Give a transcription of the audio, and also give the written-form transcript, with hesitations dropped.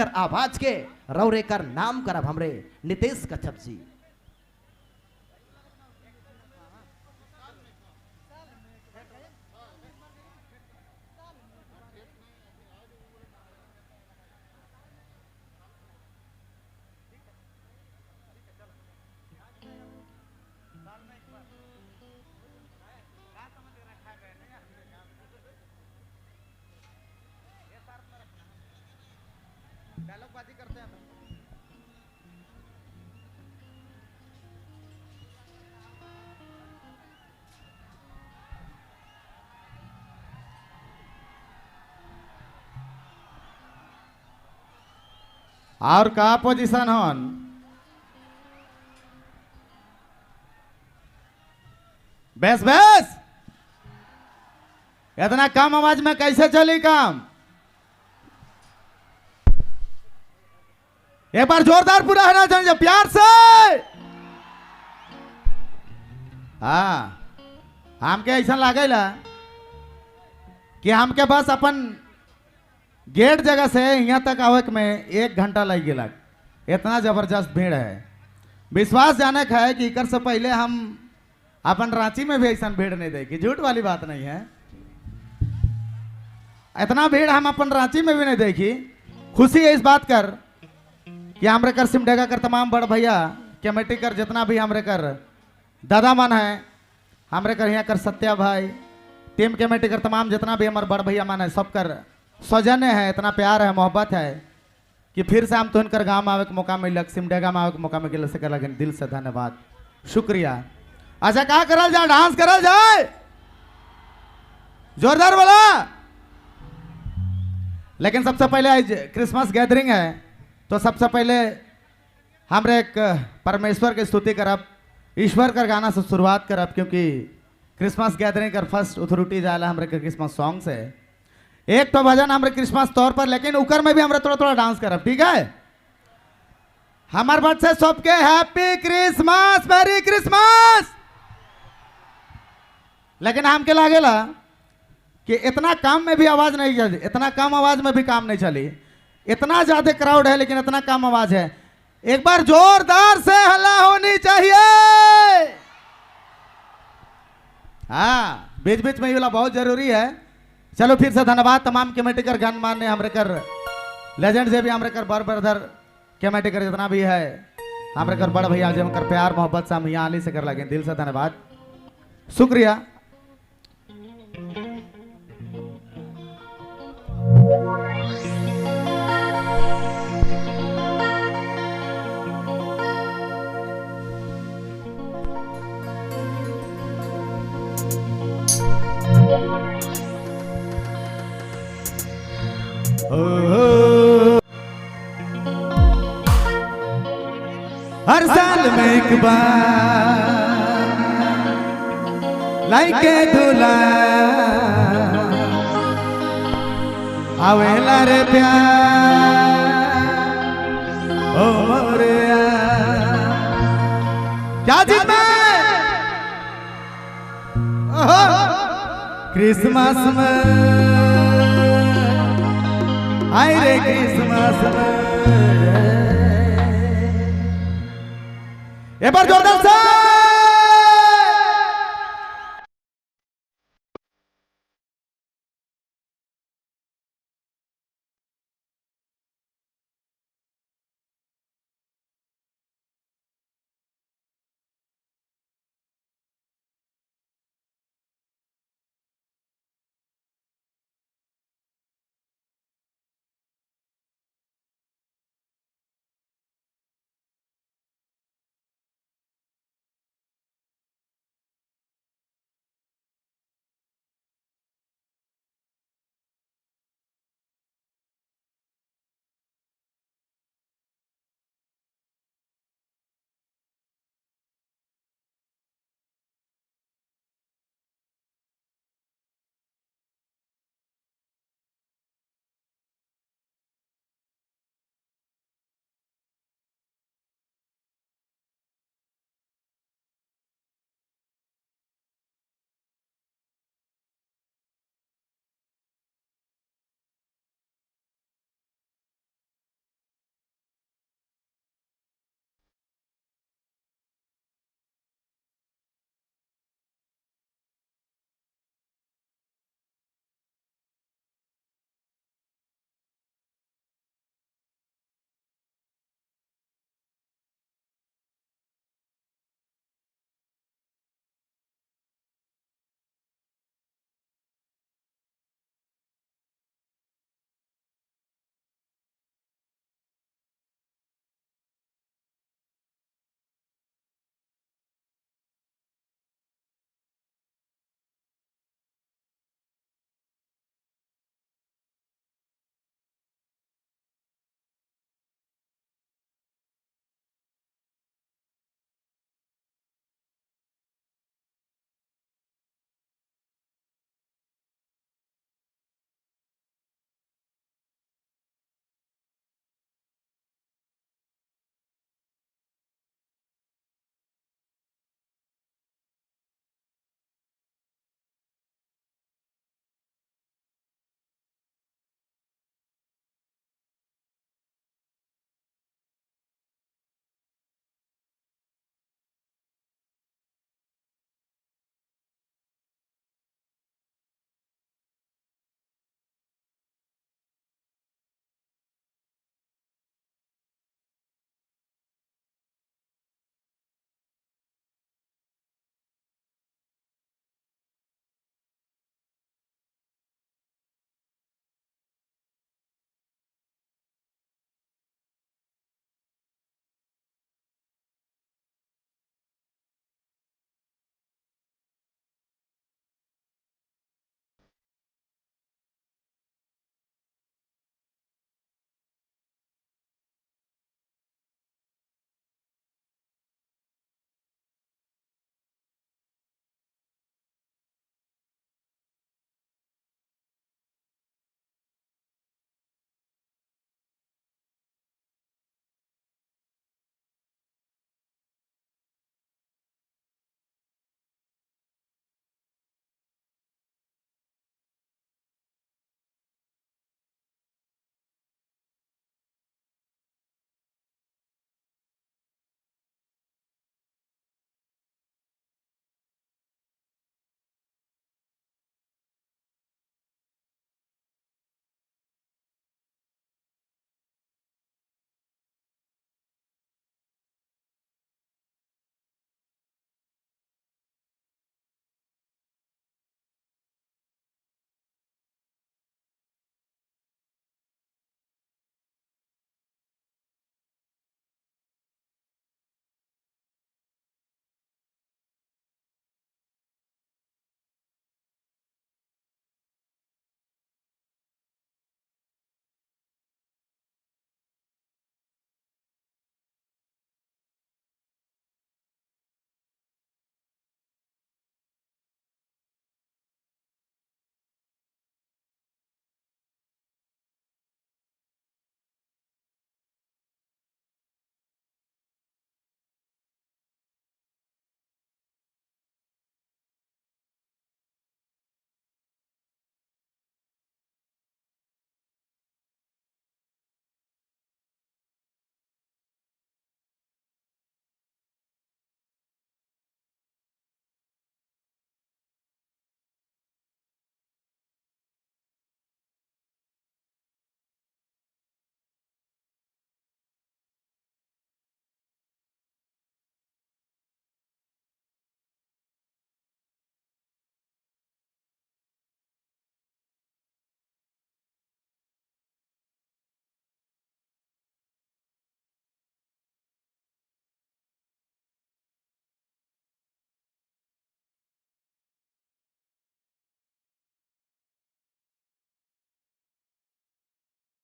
कर आवाज के रौरे कर नाम करब हमरे नितेश कच्छप जी। डायलॉगबाजी करते हैं हम। और का पोजीशन हन बेस बेस इतना कम आवाज में कैसे चली काम? एक बार जोरदार पूरा होना चाहिए प्यार से। हाँ हमके ऐसा लागेला कि हमके बस अपन गेट जगह से यहाँ तक आवे में 1 घंटा लग गया। इतना जबरदस्त भीड़ है। विश्वास जाने का है कि इकर से पहले हम अपन रांची में भी ऐसा भीड़ नहीं देखी। झूठ वाली बात नहीं है। इतना भीड़ हम अपन रांची में भी नहीं देखी। खुशी है इस बात कर कि हमरे कर सिमडेगा कर तमाम बड़ भैया कमेटी कर जितना भी हमरे कर दादा मन है, हमरे कर यहाँ कर सत्या भाई टीम कमेटी कर तमाम जितना भी हमारे बड़ भैया मन है, सब कर सौजन्य है, इतना प्यार है, मोहब्बत है कि फिर से हम तो इनकर गाँव में आवे के मौका मिलक, सिमडेगा में आवे के मौका मिल से कर लगे। दिल से धन्यवाद, शुक्रिया। अच्छा कहा करल जाए? डांस करल जाए? जोरदार बोला। लेकिन सबसे पहले आज क्रिसमस गैदरिंग है तो सबसे पहले हमरे एक परमेश्वर की स्तुति करब, ईश्वर कर गाना से शुरुआत करब, क्योंकि क्रिसमस गैदरिंग कर फर्स्ट अथॉरिटी जाला हमरे के क्रिसमस सॉन्ग से। एक तो भजन हमरे क्रिसमस तौर पर, लेकिन उकर में भी हमरे थोड़ा थोड़ा डांस करब, ठीक है? हमार बट से सबके हैप्पी क्रिसमस, मैरी क्रिसमस। लेकिन हमके लागेला कि इतना काम में भी आवाज नहीं चली, इतना कम आवाज में भी काम नहीं चली। इतना ज्यादा क्राउड है लेकिन इतना कम आवाज है। एक बार जोरदार से हल्ला होनी चाहिए। हाँ बीच बीच में ये वाला बहुत जरूरी है। चलो फिर से धन्यवाद तमाम कमेटी कर गण मान्य हमरे कर लेजेंड से भी हमरे कर बर ब्रदर कमेटी कर जितना भी है हमरे कर बड़ भैया जो कर प्यार मोहब्बत से हम यहाँ आली से कर लगे। दिल से धन्यवाद, शुक्रिया। हर साल में एक बार लाइके दूल्हा आवेला रे प्यार ओ मोरे क्या चीज में क्रिसमस में आए रे क्रिसमस में। एक बार जोरदार से